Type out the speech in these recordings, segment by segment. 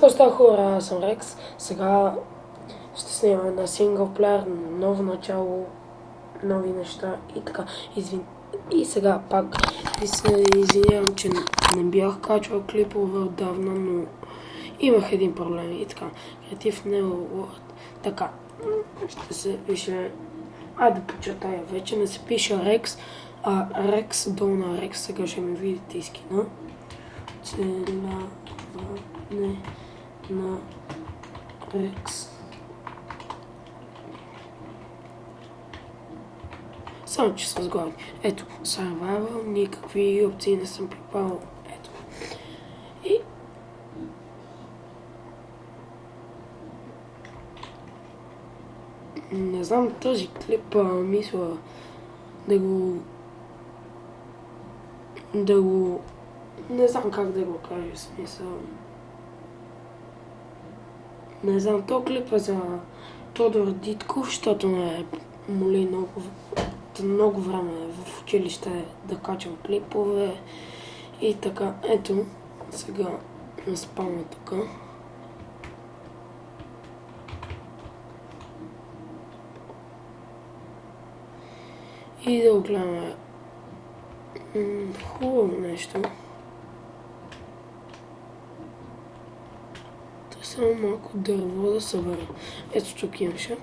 Какво става, хора? Аз съм Рекс. Сега ще снимаме на синглплеер, ново начало, нови неща и така. И сега пак се извинявам, че не бях качвал клипове отдавна, но имах един проблем и така. Креатив не World. Така, ще се пише... да почетая вече, не се пише Рекс, а Рекс, долу на Рекс, сега ще ми видите и скина. Целяване на Рекс. Само че с глави. Ето, Survival, никакви опции не съм припал. Ето. И... Не знам този клип, мисля да го... Не знам как да го кажа, смисъл. Не знам, то клип е за Тодор Дитков, защото ме моли много време в училище да качвам клипове и така. Ето, сега спална тук. И да го гледаме хубаво нещо. Само малко дърво да събера. Ето тук имаше.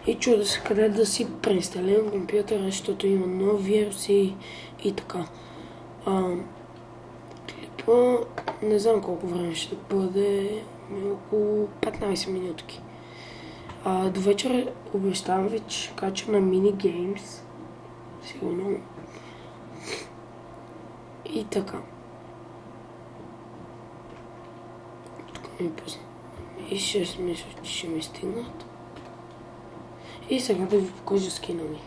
И чудя се къде да си преинсталирам компютъра, защото има нови вируси и така. Клипа не знам колко време ще бъде, около 15 минутки. До вечера обещавам ви, че ще кача на Mini Games. Сигурно. И така. Тук ми пусна. И ще мисля, че ще ми стигнат. И сега да ви покажа скина ми.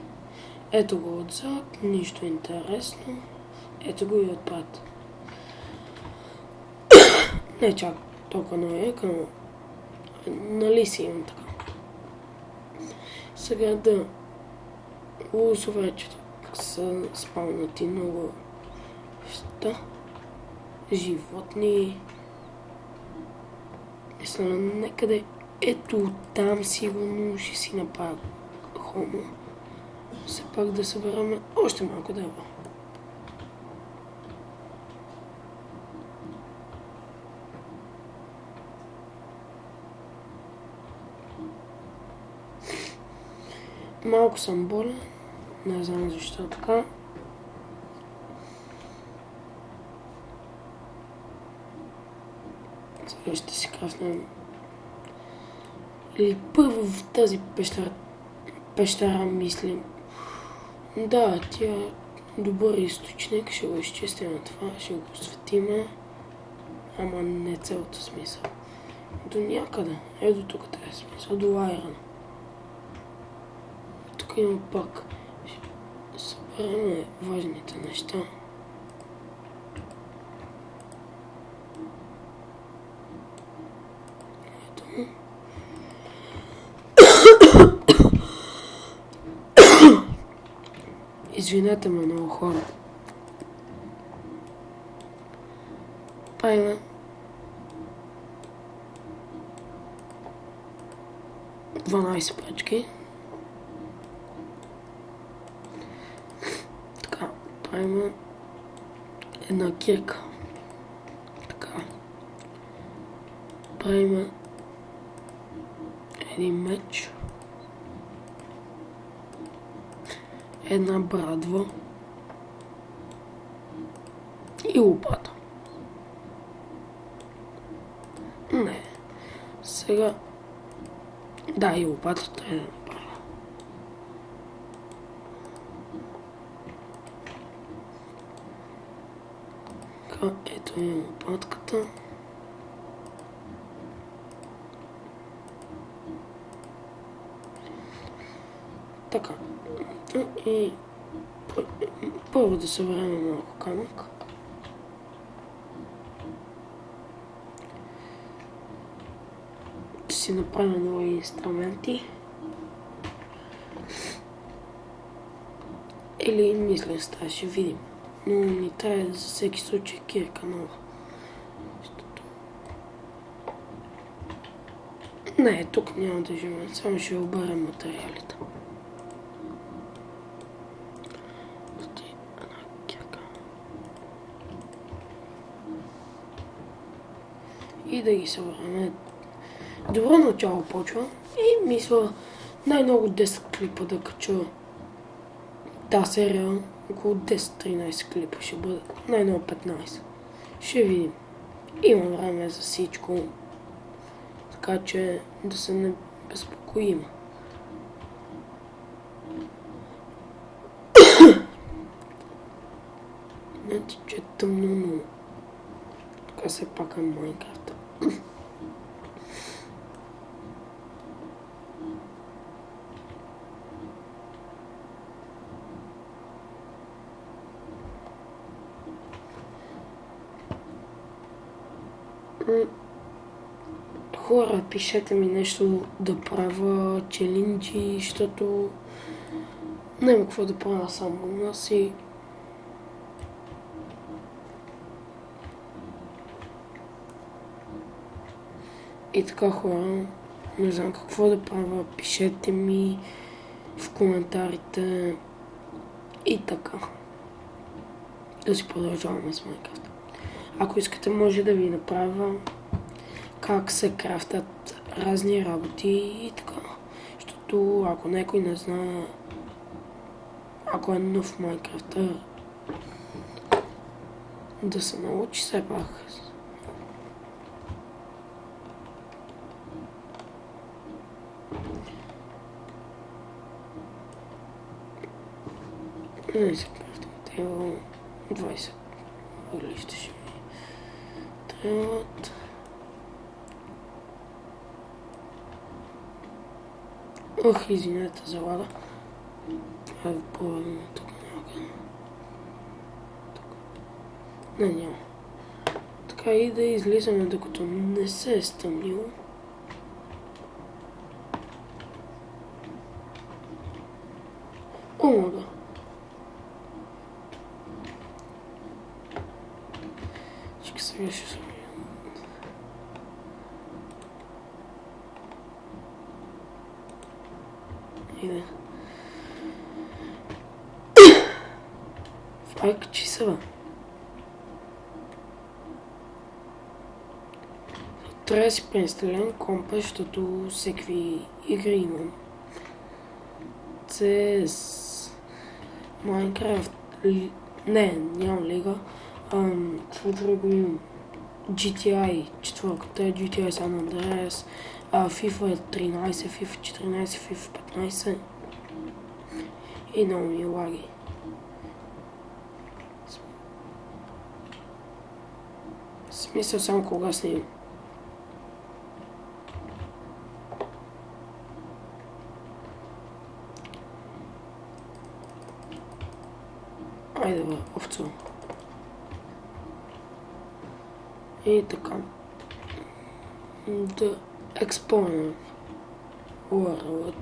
Ето го отзад, нищо интересно. Ето го и отпред. Не чак толкова новека, но нали си имам така. Сега да лузове, че са спалнати много неща, животни. Мисля, некъде ето там сигурно ще си направя хомо. Все пак да съберем още малко дърво. Малко съм болен, не знам защо така. Сега ще си крафнем. Или първо в тази пещера мислим. Да, тя добър източник, ще го изчистим на това, ще го осветиме. Ама не цялото смисъл. До някъде, до тук трябва смисъл, до айрона. Тук има пак. Ще съберем важните неща. Ето. Извинете ме много хора. Правим 12 пачки. Така, правим една кирка. Така. Правим един меч. Една брадва. И лопата. Не. Сега... Да, и лопата трябва да направя. Така, ето е лопатката. Така. И първо да съберем малко камък. Да си направим нови инструменти. Или мисля стая, ще видим. Но ни трябва за всеки случай кирка нова. Не, тук няма да живеем, само ще оберем материалите. И да ги съберем. Добро начало почва и мисля най-много 10 клипа да кача тази серия. Около 10-13 клипа ще бъде. Най-много 15. Ще видим. Има време за всичко. Така че да се не безпокоим. Не ти че е тъмно, но така се пак е Майнкрафт. Хора, пишете ми нещо да правя челенджи, защото няма какво да правя само у нас и така хора, не знам какво да правя, пишете ми в коментарите и така. Да си продължаваме с Майнкрафт. Ако искате, може да ви направя как се крафтат разни работи и така. Защото ако някой не знае, ако е нов Майнкрафт, да се научи все пак. Не се крафтам. Трябва 20 въглища ще ми трябват. Ох, извинете за лада. Това е по-важно тук някъде. Не, няма. Така и да излизаме, докато не се е стъмнило. Омага. Чека сега ще съм. Иде. Фак, че са, бе. Трябва да си преинсталирам компа, защото всеки игри имам. CS, Minecraft, не, нямам лига. Какво друго имам? GTI 4, GTI San Andreas, FIFA 13, FIFA 14, FIFA 15 и много ми лаги. Смисъл само кога снимам. Айде бе, овцо. И така. The Exponent World.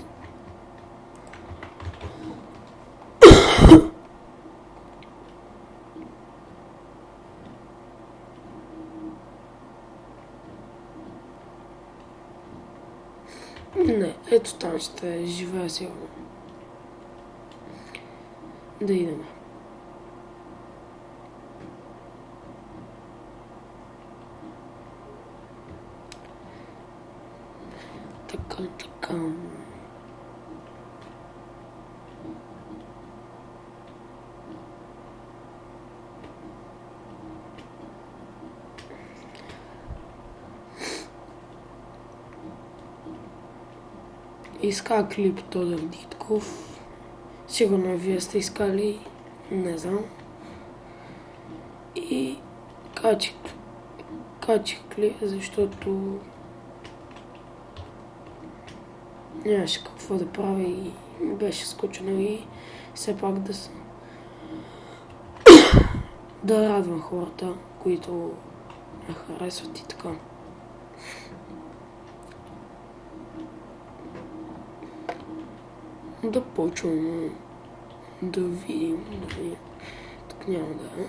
Не, ето там ще живея сигурно. Да идем. Така. Иска клип Тодор Дитков. Сигурно вие сте искали, не знам. И качих клип, защото нямаше какво да правя и ми беше скучно и все пак да радвам хората, които ме харесват и така. Да почваме. да видим. Тук няма да е.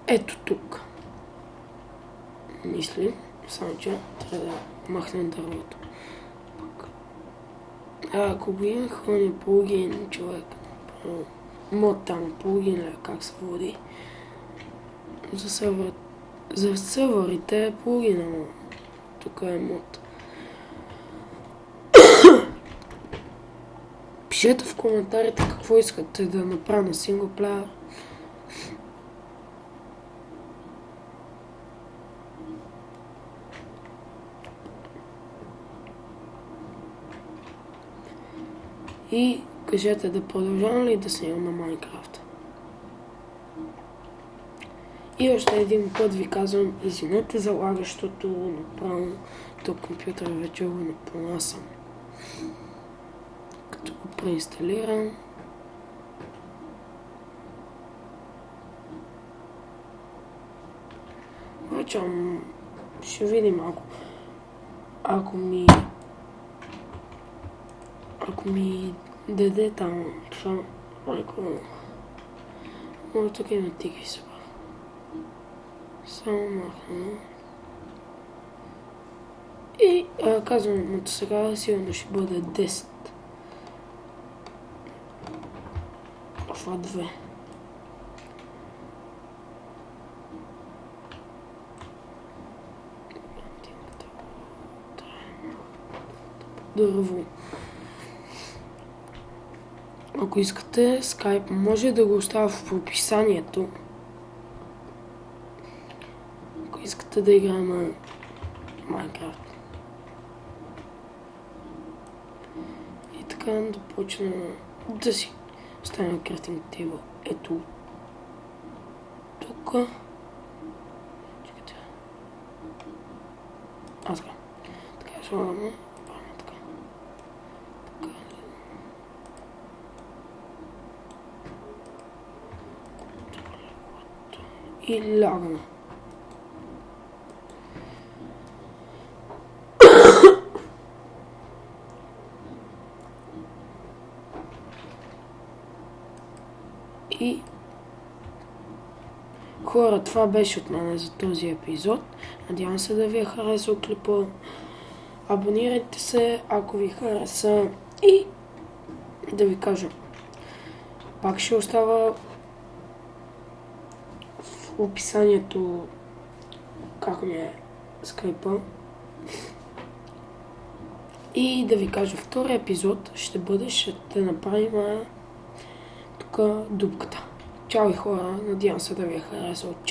Ето тук. Мисля, само че трябва да махнем дървото. Ако го имах он плагин човек, мод там, плагин ли, как се води, за сървърите е плагина, но тук е мод. Пишете в коментарите какво искате да направя на синглплеер. И кажете да продължавам ли да снимам на Майнкрафт. И още един път ви казвам, извинете за лагащото, направо този компютър вече го напонасам. Като го преинсталирам. Вече ще видим ако ми даде там това, тук има тикви сега. Само махна. И казвам, от сега сигурно ще бъде 10. Това 2. Дърво. Ако искате Skype, може да го оставя в описанието. Ако искате да играем на Minecraft. И така да почна да си стане крафтинг тейбъл. Ето тук. Чекайте. Така слагаме. И лягаме. И хора, това беше от мен за този епизод. Надявам се да ви е харесал клипа. Абонирайте се, ако ви хареса. И да ви кажа, пак ще остава в описанието как ми е скайпа. И да ви кажа, втория епизод ще бъде, ще направим тук дупката. Чао и хора, надявам се да ви е харесал. Чао!